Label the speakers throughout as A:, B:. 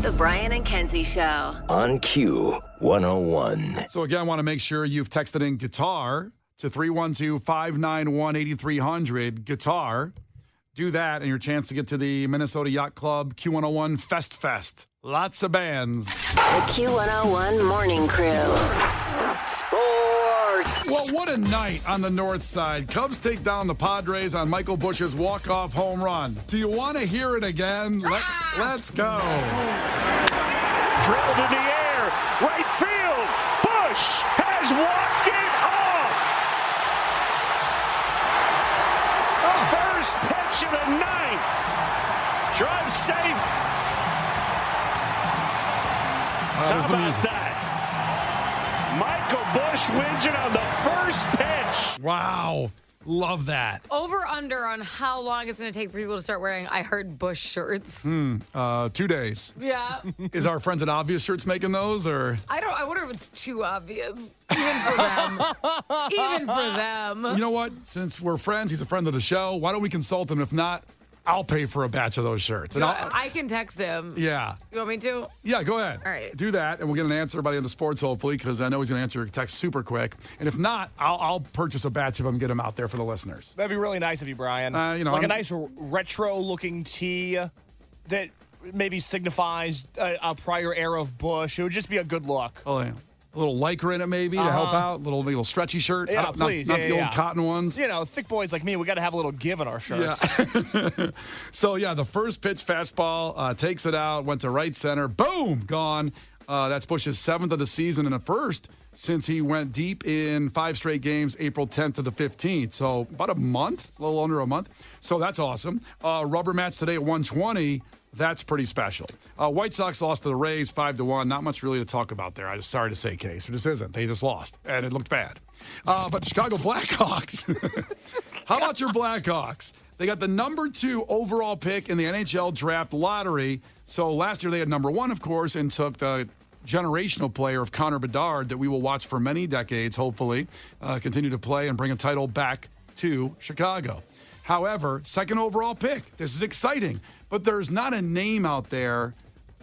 A: The Brian and Kenzie Show.
B: On Q101.
C: So again, I want to make sure you've texted in guitar to 312-591-8300. Guitar. Do that, and your chance to get to the Minnesota Yacht Club Q101 Fest. Lots of bands.
A: The Q101 Morning Crew. Sports.
C: Well, what a night on the north side. Cubs take down the Padres on Michael Busch's walk-off home run. Do you want to hear it again? Let's go.
D: Drilled in the air. Right field. Busch has walked it off. First pitch of the ninth. Drive safe. How about that? Michael Busch wins it on the first pitch.
C: Wow. Love that.
E: Over under on how long it's going to take for people to start wearing I Heard Busch shirts.
C: 2 days.
E: Yeah.
C: Is our friends at Obvious Shirts making those, or?
E: I wonder if it's too obvious. Even for them. Even for them.
C: You know what? Since we're friends, he's a friend of the show. Why don't we consult him? If not, I'll pay for a batch of those shirts. And
E: I can text him.
C: Yeah.
E: You want me to?
C: Yeah, go ahead.
E: All right.
C: Do that, and we'll get an answer by the end of sports, hopefully, because I know he's going to answer your text super quick. And if not, I'll purchase a batch of them and get them out there for the listeners.
F: That'd be really nice of you, Brian.
C: Like
F: a nice retro-looking tee that maybe signifies a prior era of Busch. It would just be a good look.
C: Oh, yeah. A little Lycra in it, maybe, to help out. Little stretchy shirt.
F: Yeah, please.
C: Not the old cotton ones.
F: You know, thick boys like me, we got to have a little give in our shirts.
C: Yeah. So, the first pitch fastball takes it out, went to right center. Boom! Gone. That's Busch's 7th of the season and a first since he went deep in 5 straight games, April 10th to the 15th. So, about a month, a little under a month. So, that's awesome. Rubber match today at 120. That's pretty special. White Sox lost to the Rays 5-1. Not much really to talk about there. I'm sorry to say, Case. There just isn't. They just lost, and it looked bad. But the Chicago Blackhawks. How about your Blackhawks? They got the number 2 overall pick in the NHL draft lottery. So last year they had number 1, of course, and took the generational player of Connor Bedard that we will watch for many decades, hopefully, continue to play and bring a title back to Chicago. However, 2nd overall pick. This is exciting. But there's not a name out there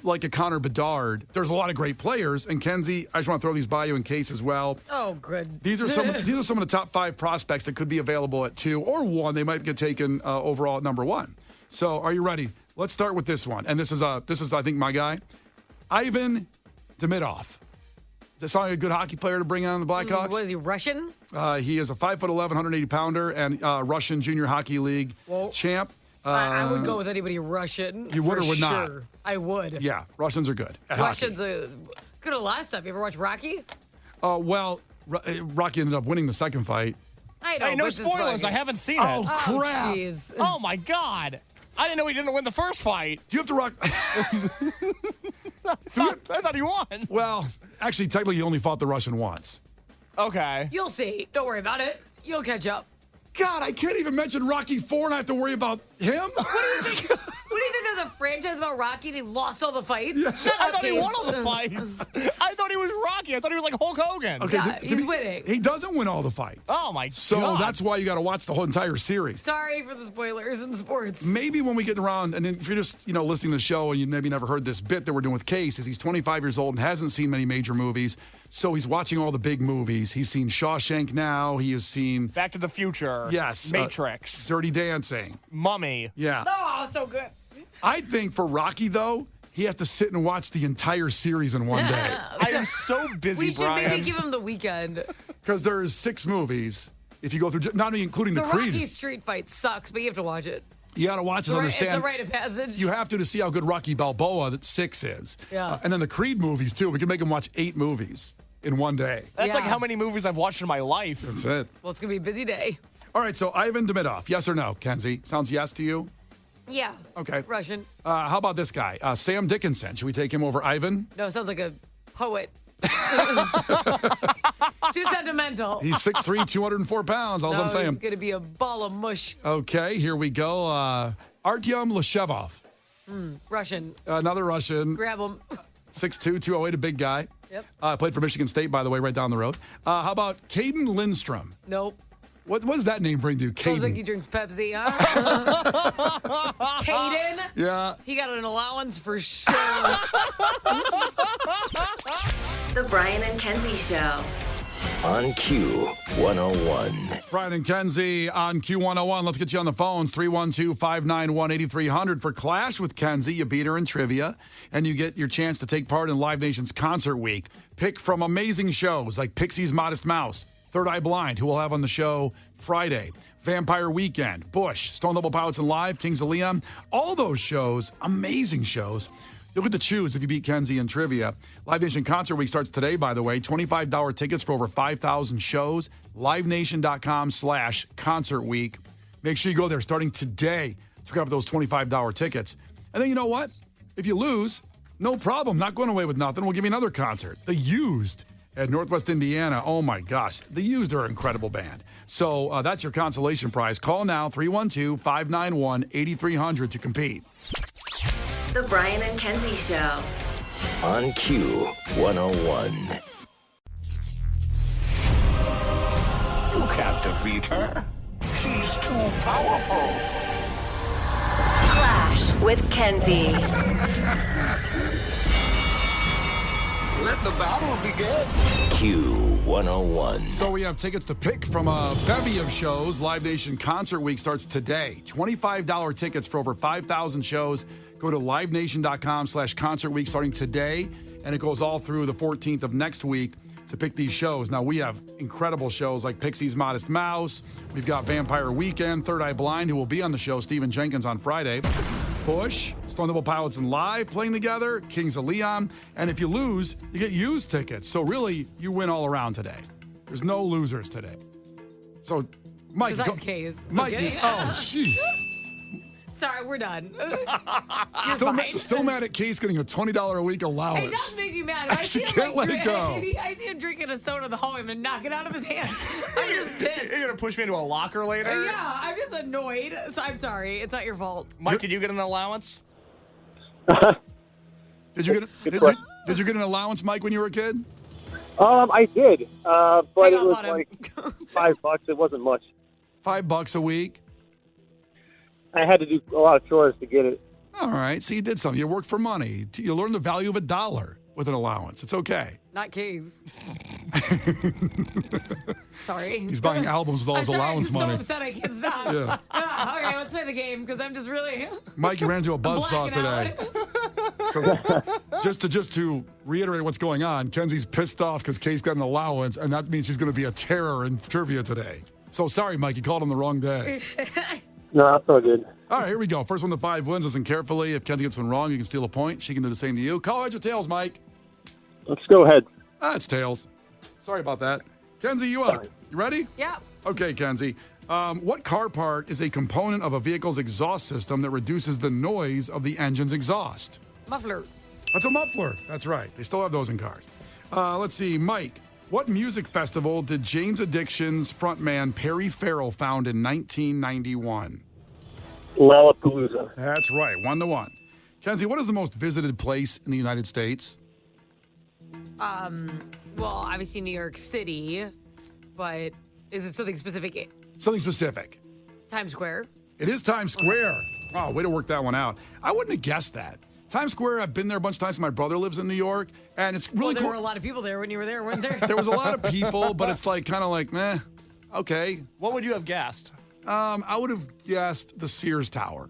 C: like a Connor Bedard. There's a lot of great players. And Kenzie, I just want to throw these by you in case as well.
E: Oh, good.
C: These are some of the top 5 prospects that could be available at 2 or 1. They might get taken overall at number 1. So are you ready? Let's start with this one. And this is I think my guy, Ivan Demidov. Does that sound like a good hockey player to bring on the Blackhawks?
E: What is he, Russian?
C: He is a 5'11", 180-pounder and Russian Junior Hockey League champ.
E: I would go with anybody Russian.
C: You would or would
E: sure.
C: not?
E: I would.
C: Yeah, Russians are good at
E: Russians
C: hockey.
E: Good at a lot of stuff. You ever watch Rocky?
C: Rocky ended up winning the second fight.
E: I know.
F: Hey, no spoilers. I haven't seen it.
C: Oh, crap.
E: Jeez.
F: Oh, my God. I didn't know he didn't win the first fight.
C: Do you have to rock?
F: I thought he won.
C: Well, actually, technically, he only fought the Russian once.
F: Okay.
E: You'll see. Don't worry about it. You'll catch up.
C: God, I can't even mention Rocky 4 and I have to worry about him?
E: What do you think? What do you think? There's a franchise about Rocky and he lost all the fights?
C: Yeah.
E: Shut
F: I
E: up,
F: thought he
E: Case.
F: won all the fights. I thought he was Rocky. I thought he was like Hulk Hogan.
C: Okay,
E: Yeah, he's winning.
C: He doesn't win all the fights.
F: Oh, my
C: So
F: God.
C: that's why you got to watch the whole entire series.
E: Sorry for the spoilers in sports.
C: Maybe when we get around, and then if you're just, listening to the show and you maybe never heard this bit that we're doing with Case, is he's 25 years old and hasn't seen many major movies. So he's watching all the big movies. He's seen Shawshank now. He has seen
F: Back to the Future.
C: Yes.
F: Matrix.
C: Dirty Dancing.
F: Mummy.
C: Yeah.
E: Oh, so good.
C: I think for Rocky, though, he has to sit and watch the entire series in one day.
F: I am so busy,
E: We should
F: Brian.
E: maybe give him the weekend.
C: Because there's 6 movies. If you go through, not even including the Creed.
E: Rocky street fight sucks, but you have to watch it.
C: You got to watch and understand.
E: It's a rite of passage.
C: You have to see how good Rocky Balboa, that 6 is.
E: Yeah.
C: And then the Creed movies, too. We can make him watch 8 movies in one day.
F: That's like
E: Yeah.
F: how many movies I've watched in my life.
C: That's it.
E: Well, it's going to be a busy day.
C: All right, so Ivan Demidov, yes or no, Kenzie? Sounds yes to you?
E: Yeah.
C: Okay.
E: Russian.
C: How about this guy, Sam Dickinson? Should we take him over Ivan?
E: No, sounds like a poet. Too sentimental.
C: He's 6'3", 204 pounds, all I'm
E: He's
C: saying.
E: going to be a ball of mush.
C: Okay, here we go. Artyom Leshevov,
E: Russian.
C: another Russian,
E: Grab him.
C: 6'2", 208, a big guy.
E: Yep.
C: Played for Michigan State, by the way, right down the road. How about Caden Lindstrom?
E: Nope.
C: What does that name bring to?
E: Sounds like he
C: Caden.
E: drinks Pepsi, huh? Caden?
C: Yeah.
E: He got an allowance for sure.
A: The Brian and Kenzie Show.
B: On Q101.
C: Brian and Kenzie on Q101. Let's get you on the phones. 312-591-8300 for Clash with Kenzie. You beat her in trivia, and you get your chance to take part in Live Nation's Concert Week. Pick from amazing shows like Pixie's Modest Mouse, Third Eye Blind, who we'll have on the show Friday, Vampire Weekend, Bush, Stone Temple Pilots and Live, Kings of Leon. All those shows, amazing shows. You'll get to choose if you beat Kenzie in trivia. Live Nation Concert Week starts today, by the way. $25 tickets for over 5,000 shows. LiveNation.com/Concert Week. Make sure you go there starting today to grab those $25 tickets. And then you know what? If you lose, no problem. Not going away with nothing. We'll give you another concert. The Used at Northwest Indiana. Oh, my gosh. The Used are an incredible band. So that's your consolation prize. Call now, 312-591-8300 to compete.
A: The Brian and Kenzie Show.
B: On Q101.
G: You can't defeat her. She's too powerful.
A: Clash with Kenzie.
G: Let the battle begin.
B: Q101.
C: So we have tickets to pick from a bevy of shows. Live Nation Concert Week starts today. $25 tickets for over 5,000 shows. Go to livenation.com/Concert Week starting today, and it goes all through the 14th of next week to pick these shows. Now, we have incredible shows like Pixie's Modest Mouse. We've got Vampire Weekend, Third Eye Blind, who will be on the show, Stephen Jenkins on Friday. Bush, Stone Temple Pilots and Live playing together, Kings of Leon. And if you lose, you get used tickets. So really, you win all around today. There's no losers today. So, Mike.
E: Besides K's.
C: Mike,
E: Okay.
C: oh, jeez.
E: Sorry, we're done. You're
C: Still mad at Case getting a $20 a week allowance.
E: Hey, don't make me mad. If I see him
C: can't let it go.
E: I see him drinking a soda in the hallway. I'm gonna knock it out of his hand. I'm just pissed.
F: You're going to push me into a locker later?
E: Yeah, I'm just annoyed. So I'm sorry. It's not your fault.
F: Mike, did you get an allowance?
C: Did you get an allowance, Mike, when you were a kid?
H: I did, but
E: Hang
H: it
E: on,
H: was
E: bottom.
H: like $5. It wasn't much.
C: $5 a week.
H: I had to do a lot of chores to get it.
C: All right. So you did something. You worked for money. You learned the value of $1 with an allowance. It's okay.
E: Not K's. Sorry.
C: He's buying albums with all
E: I'm
C: his
E: sorry,
C: allowance
E: I'm
C: money.
E: so upset I can't stop.
C: Yeah.
E: Okay, let's play the game because I'm just really
C: Mike, you ran into a buzzsaw
E: blacking
C: today.
E: out.
C: So just to reiterate what's going on, Kenzie's pissed off because Kay's got an allowance, and that means she's going to be a terror in trivia today. So sorry, Mike, you called him the wrong day.
H: No, that's all good.
C: All right, here we go. First one to 5 wins. Listen carefully. If Kenzie gets one wrong, you can steal a point. She can do the same to you. Call heads or tails, Mike.
H: Let's go ahead.
C: It's tails. Sorry about that. Kenzie, you up? You ready?
E: Yeah.
C: Okay, Kenzie. What car part is a component of a vehicle's exhaust system that reduces the noise of the engine's exhaust?
E: Muffler.
C: That's a muffler. That's right. They still have those in cars. Let's see. Mike, what music festival did Jane's Addiction's frontman Perry Farrell found in 1991?
H: Lollapalooza.
C: That's right. 1-1. Kenzie, what is the most visited place in the United States?
E: Well, obviously New York City, but is it something specific?
C: Something specific.
E: Times Square.
C: It is Times Square. Oh, way to work that one out. I wouldn't have guessed that. Times Square, I've been there a bunch of times. My brother lives in New York, and it's really
E: Well, there
C: cool.
E: were a lot of people there when you were there, weren't there?
C: There was a lot of people, but it's like kind of like, meh, okay.
F: What would you have guessed?
C: I would have guessed the Sears Tower.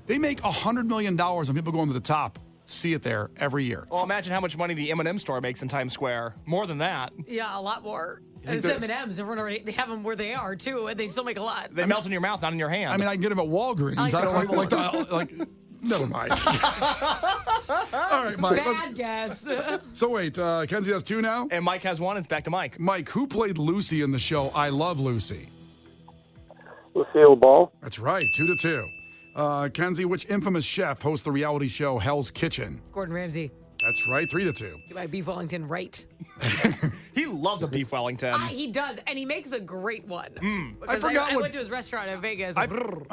C: They make $100 million on people going to the top. See it there every year.
F: Well, imagine how much money the M&M store makes in Times Square. More than that.
E: Yeah, a lot more.
C: think
E: It's
C: that-
E: M&M's. Everyone already, they have them where they are, too, and they still make a lot.
F: They melt in your mouth, not in your hand.
C: I mean, I can get them at Walgreens.
E: I like
C: I don't
E: the
C: like never mind. All right, Mike.
E: Bad guess.
C: So wait, Kenzie has 2 now?
F: and Mike has one. It's back to Mike.
C: Mike, who played Lucy in the show I Love Lucy?
H: Lucille Ball.
C: That's right, 2-2. Kenzie, which infamous chef hosts the reality show Hell's Kitchen?
E: Gordon Ramsay.
C: That's right, 3-2.
E: Get my beef Wellington right.
F: He loves a beef Wellington.
E: He does, and he makes a great one. Because
C: I forgot
E: I
C: what-
E: went to his restaurant in Vegas.
C: I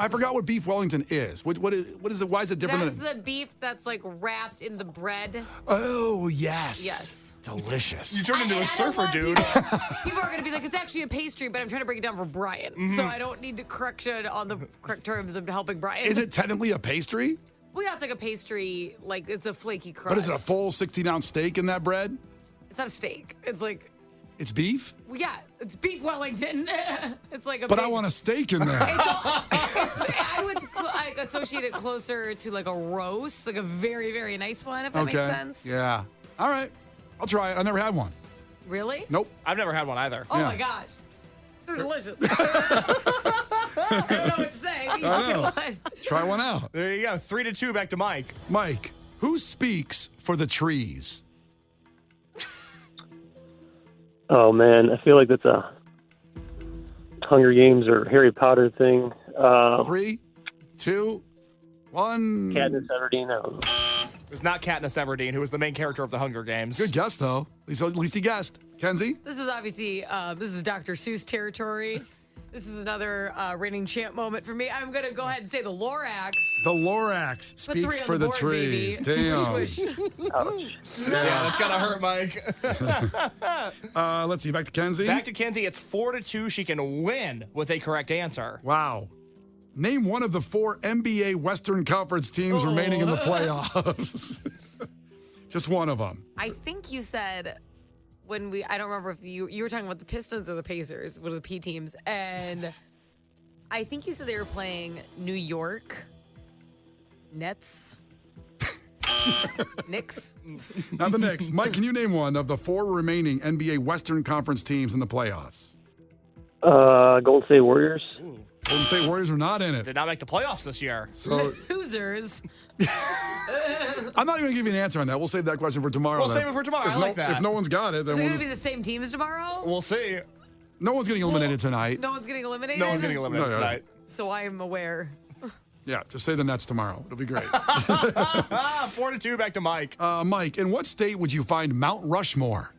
C: forgot what beef Wellington is. What is it? Why is it different
E: That's
C: than
E: the beef that's like wrapped in the bread.
C: Oh, yes.
E: Yes.
C: Delicious.
F: You turned into a
E: And
F: surfer,
E: lot of
F: dude.
E: People are going to be like, it's actually a pastry, but I'm trying to break it down for Brian. So I don't need to correction on the correct terms of helping Brian.
C: Is it technically a pastry?
E: Well, yeah, it's like a pastry, like it's a flaky crust.
C: But is it a full 16-ounce steak in that bread?
E: It's not a steak. It's like,
C: It's beef?
E: well, yeah, it's beef Wellington. It's like a
C: But
E: big,
C: I want a steak in there.
E: I would associate it closer to like a roast, like a very, very nice one, if that makes sense.
C: Yeah. All right. I'll try it. I never had one.
E: Really?
C: Nope.
F: I've never had one either.
E: Oh
C: Yeah.
E: my gosh. They're delicious. I don't know what to say. But you should get one.
C: Try one out.
F: There you go. 3-2 back to Mike.
C: Mike, who speaks for the trees?
H: Oh man, I feel like that's a Hunger Games or Harry Potter thing.
C: 3, 2, 1.
H: Katniss Everdeen. I don't know.
F: It was not Katniss Everdeen, who was the main character of the Hunger Games.
C: Good guess, though. At least he guessed. Kenzie?
E: This is obviously, this is Dr. Seuss territory. This is another reigning champ moment for me. I'm going to go ahead and say the Lorax.
C: The Lorax
E: Put
C: speaks
E: 3 on
C: for the
E: board,
C: trees.
E: baby.
C: Damn.
E: Swish, swish.
F: Yeah, that's got to hurt, Mike.
C: Let's see. Back to Kenzie.
F: Back to Kenzie. It's 4-2. She can win with a correct answer.
C: Wow. Name one of the 4 NBA Western Conference teams remaining in the playoffs. Just one of them.
E: I think you said I don't remember if you were talking about the Pistons or the Pacers, one of the P teams, and I think you said they were playing New York Nets. Knicks.
C: Not the Knicks. Mike, can you name one of the 4 remaining NBA Western Conference teams in the playoffs?
H: Golden State Warriors.
C: Golden State Warriors are not in it.
F: Did not make the playoffs this year.
C: So
E: Losers.
C: I'm not even going to give you an answer on that. We'll save that question for tomorrow.
F: We'll
C: then.
F: save it for tomorrow.
C: If
F: I like that.
C: If no one's got it, then
E: Is it
C: we'll
E: going to
C: just,
E: be the same teams tomorrow?
F: We'll see.
C: no one's getting eliminated tonight.
E: No one's getting eliminated?
F: No one's getting eliminated
C: No, no.
F: tonight.
E: So I am aware.
C: Yeah, just say the Nets tomorrow. It'll be great.
F: 4-2 back to Mike.
C: Mike, in what state would you find Mount Rushmore?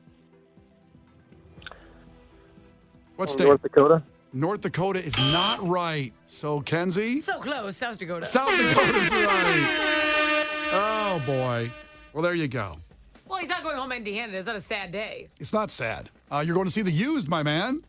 C: What state?
H: North Dakota.
C: North Dakota is not right. So, Kenzie?
E: So close, South Dakota.
C: South Dakota's right. Oh, boy. Well, there you go.
E: Well, he's not going home empty-handed. Is that a sad day?
C: It's not sad. You're going to see The Used, my man.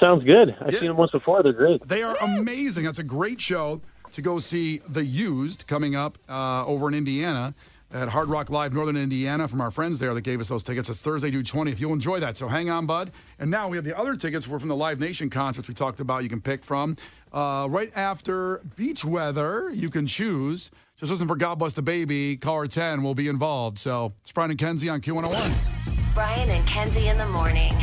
H: Sounds good. I've
C: Yeah.
H: seen them once before. They're great.
C: They are amazing. That's a great show to go see The Used coming up over in Indiana at Hard Rock Live, Northern Indiana, from our friends there that gave us those tickets. It's Thursday, June 20th. You'll enjoy that, so hang on, bud. And now we have the other tickets. We're from the Live Nation concerts we talked about you can pick from. Right after Beach Weather, you can choose. Just listen for God Bless the Baby. Caller 10 will be involved. So it's Brian and Kenzie on Q101.
A: Brian and Kenzie in the morning.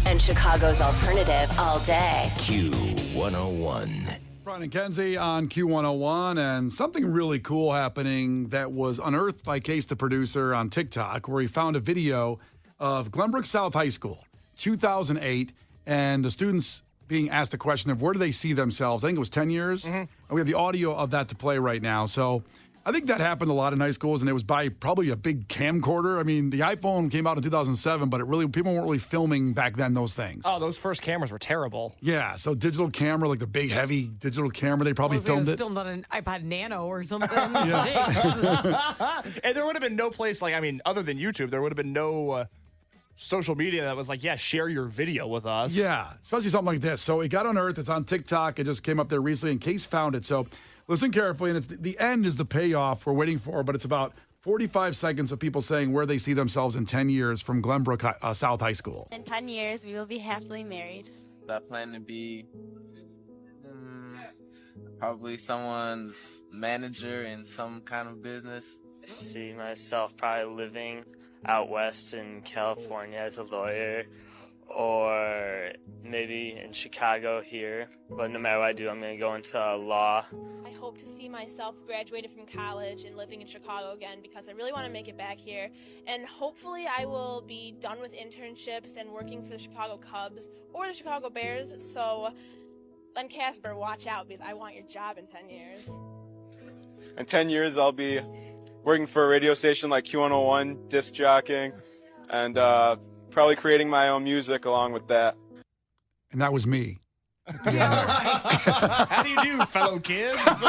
A: And Chicago's alternative all day.
B: Q101.
C: Brian and Kenzie on Q101, and something really cool happening that was unearthed by Case the producer on TikTok, where he found a video of Glenbrook South High School, 2008, and the students being asked a question of where do they see themselves. I think it was 10 years, and we have the audio of that to play right now. So I think that happened a lot in high schools, and it was by probably a big camcorder. I mean, the iPhone came out in 2007, but people weren't really filming back then those things.
F: Oh, those first cameras were terrible.
C: Yeah, so digital camera, like the big, heavy digital camera, they probably
E: It
C: filmed
E: was
C: it.
E: filmed on an iPod Nano or something. Jeez.
F: And there would have been no place, other than YouTube, there would have been no social media that was like, yeah, share your video with us.
C: Yeah, especially something like this. So it got unearthed. It's on TikTok. It just came up there recently, and Case found it. So listen carefully, and it's the end is the payoff we're waiting for, but it's about 45 seconds of people saying where they see themselves in 10 years from Glenbrook South High School.
I: In 10 years, we will be happily married.
J: I plan to be probably someone's manager in some kind of business.
K: See myself probably living out west in California as a lawyer, or maybe in Chicago here. But no matter what I do, I'm going to go into law.
I: I hope to see myself graduated from college and living in Chicago again because I really want to make it back here. And hopefully I will be done with internships and working for the Chicago Cubs or the Chicago Bears. So, Len Casper, watch out because I want your job in 10 years.
L: In 10 years, I'll be working for a radio station like Q101, disc jockeying, and probably creating my own music along with that.
C: And that was me.
F: How do you do, fellow kids?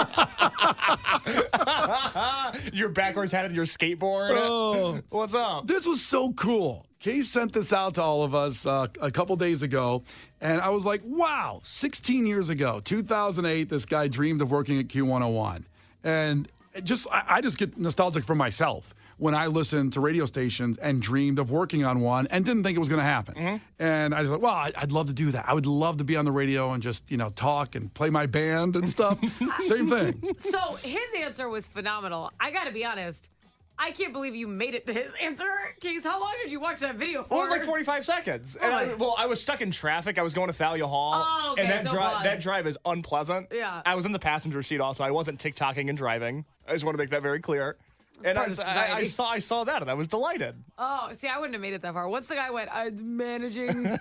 F: Your backwards hat and your skateboard.
C: Oh.
F: What's up?
C: This was so cool. Case sent this out to all of us a couple days ago, and I was like, wow, 16 years ago, 2008, this guy dreamed of working at Q101. And I just get nostalgic for myself when I listened to radio stations and dreamed of working on one and didn't think it was going to happen.
F: Mm-hmm.
C: And I was like, well, I'd love to do that. I would love to be on the radio and just, talk and play my band and stuff. Same thing.
E: So his answer was phenomenal. I got to be honest. I can't believe you made it to his answer. Case, how long did you watch that video for?
F: Well, it was like 45 seconds. And I was stuck in traffic. I was going to Thalia Hall.
E: Oh, okay,
F: and that drive is unpleasant.
E: Yeah.
F: I was in the passenger seat also. I wasn't TikToking and driving. I just want to make that very clear. And I saw that, and I was delighted.
E: Oh, see, I wouldn't have made it that far. Once the guy went, managing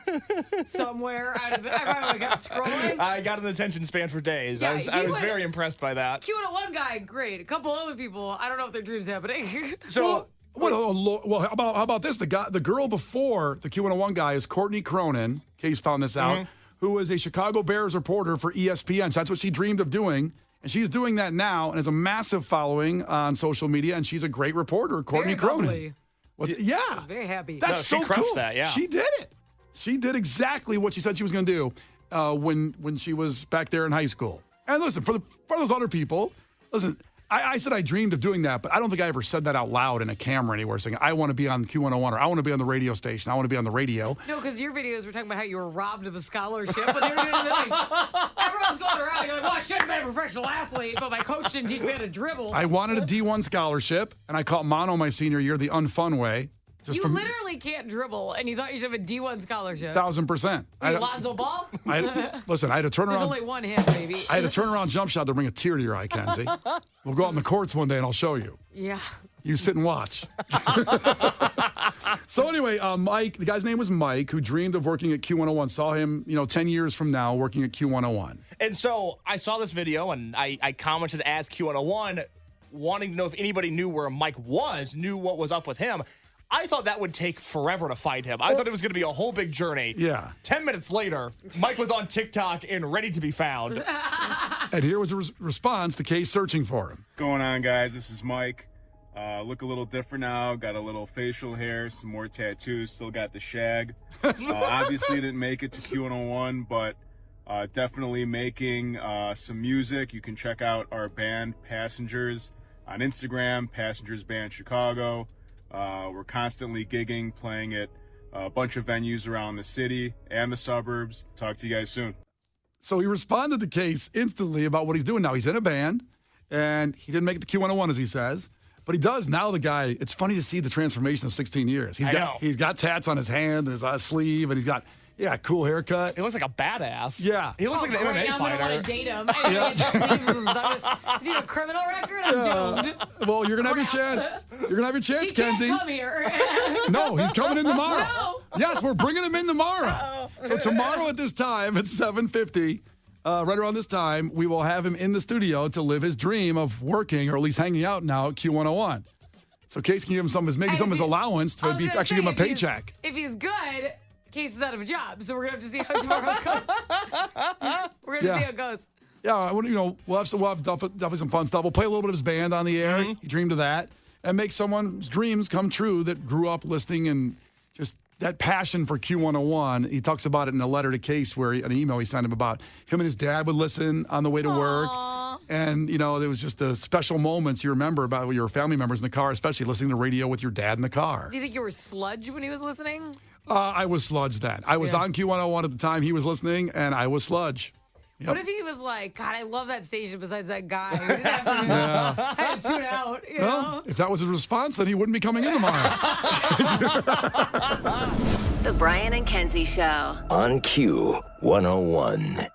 E: somewhere, I probably would have kept scrolling.
F: I got an attention span for days.
E: Yeah,
F: I was very impressed by that.
E: Q101 guy, great. A couple other people, I don't know if their dream's happening.
C: So, well, how about this? The girl before the Q101 guy is Courtney Cronin. Case found this out, who is a Chicago Bears reporter for ESPN. So that's what she dreamed of doing. And she's doing that now and has a massive following on social media, and she's a great reporter, Courtney Cronin. Yeah.
E: Very happy.
C: That's so cool.
F: That, yeah.
C: She did it. She did exactly what she said she was going to do when she was back there in high school. And listen, for those other people, listen, I said I dreamed of doing that, but I don't think I ever said that out loud in a camera anywhere, saying I want to be on Q101 or I want to be on the radio station. I want to be on the radio.
E: No, because your videos were talking about how you were robbed of a scholarship, but they were doing that. Everyone's going around. You're like, well, I should have been a professional athlete, but my coach didn't teach me how to dribble.
C: I wanted a D1 scholarship, and I caught mono my senior year the unfun way.
E: You literally can't dribble, and you thought you should have a D1 scholarship.
C: 1,000%.
E: Lonzo Ball?
C: Listen, I had to turn around.
E: There's only one hand, baby.
C: I had a turnaround jump shot to bring a tear to your eye, Kenzie. We'll go out in the courts one day, and I'll show you.
E: Yeah.
C: You sit and watch. So anyway, Mike, the guy's name was Mike, who dreamed of working at Q101. Saw him, 10 years from now working at Q101.
F: And so I saw this video, and I commented as Q101, wanting to know if anybody knew where Mike knew what was up with him. I thought that would take forever to find him. I thought it was going to be a whole big journey.
C: Yeah.
F: 10 minutes later, Mike was on TikTok and ready to be found.
C: And here was a response to Case searching for him.
L: What's going on, guys? This is Mike. Look a little different now. Got a little facial hair, some more tattoos. Still got the shag. Obviously didn't make it to Q101, but definitely making some music. You can check out our band, Passengers, on Instagram, Passengers Band Chicago. We're constantly gigging, playing at a bunch of venues around the city and the suburbs. Talk to you guys soon.
C: So he responded to Case instantly about what he's doing now. He's in a band, and he didn't make it to Q101, as he says. But he does now. The guy, it's funny to see the transformation of 16 years. He's got tats on his hand and his sleeve, and he's got cool haircut.
F: He looks like a badass.
C: Yeah.
F: He looks like an MMA
E: I'm
F: fighter.
E: I'm going to want to date him. I know sleeves and stuff. Is he a criminal record? I'm doomed.
C: Well, you're going to have your chance. You're going to have your chance, Kenzie.
E: He can't come here.
C: No, he's coming in tomorrow.
E: No.
C: Yes, we're bringing him in tomorrow. So tomorrow at this time, at 7:50, right around this time, we will have him in the studio to live his dream of working, or at least hanging out now at Q101. So Case can give him some of his allowance to actually give him a paycheck.
E: If he's good, Case is out of a job, so we're gonna have to see how tomorrow goes. We're gonna see how it goes.
C: Yeah, we'll have definitely some fun stuff. We'll play a little bit of his band on the air. He dreamed of that, and make someone's dreams come true that grew up listening and just that passion for Q101. He talks about it in a letter to Case, an email he sent him about him and his dad would listen on the way to work. And, there was just the special moments you remember about your family members in the car, especially listening to radio with your dad in the car.
E: Do you think you were sludge when he was listening?
C: I was sludge then. I was on Q101 at the time he was listening, and I was sludge. Yep.
E: What if he was like, God, I love that station besides that guy. I had to tune out, know?
C: If that was his response, then he wouldn't be coming in tomorrow.
A: The Brian and Kenzie Show.
B: On Q101.